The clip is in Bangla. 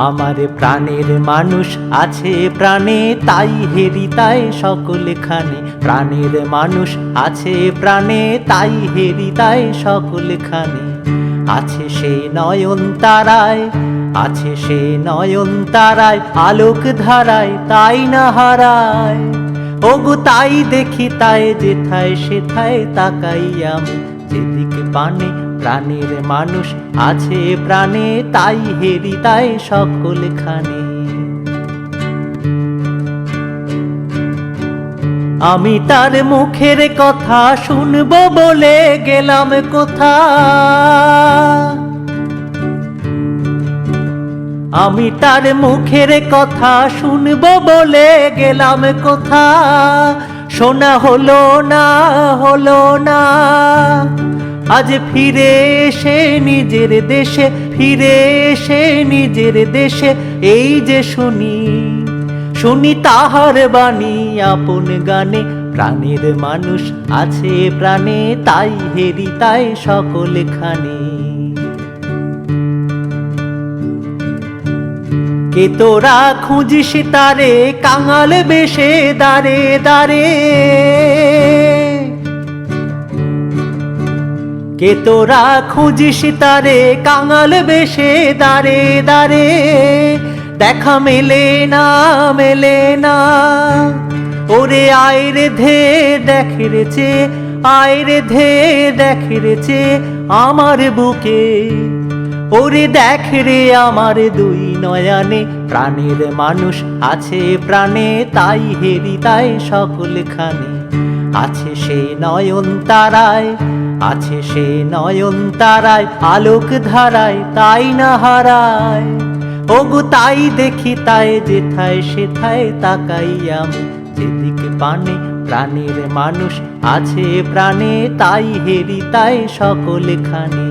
আমার প্রাণের মানুষ আছে প্রাণে, তাই হেরি তাই সকলখানে। প্রাণের মানুষ আছে প্রাণে, তাই হেরি তাই সকলখানে। আছে সে নয়ন তারায়, আছে সে নয়ন তারায়, আলোক ধারায় তাই না হারায়। ওগো তাই দেখি তাই যেথায় সেথায় তাকাই আমি, যেদিকে পানে প্রাণের মানুষ আছে প্রাণে, তাই হেরি তাই সকলখানে। আমি তার মুখের কথা শুনবো বলে গেলাম কোথা, আমি তার মুখের কথা শুনবো বলে গেলাম কোথা। শোনা হলো না, হলো না। আজ ফিরে এসে নিজের দেশে, ফিরে এসে নিজের দেশে, এই যে শুনি, শুনি তাহার বাণী আপন গানে। প্রাণের মানুষ আছে প্রাণে, তাই হেরি তাই সকলখানে। কে তোরা খুঁজিস তারে কাঙাল বেশে দাঁড়ে দাঁড়ে, কে তোরা খুঁজিস তারে কাঙাল বেশে দাঁড়ে দাঁড়ে। দেখা মেলে না, মেলে না। ওরে আয় রে ধে দেখ রেছে, আয় রে ধে দেখ রেছে আমার বুকে। ওরে দেখ রে আমার দুই নয়নে, প্রাণের মানুষ আছে প্রাণে, তাই হেরি তাই সকলখানে। আছে সে নয়ন তারায়, আছে সে নয়ন তারায়, আলোক ধারায় তাই না হারায়। ওগো তাই দেখি তাই যেথায় সেথায় তাকাই আমি, যেদিকে পানে প্রাণের মানুষ আছে প্রাণে, তাই হেরি তাই সকলখানে।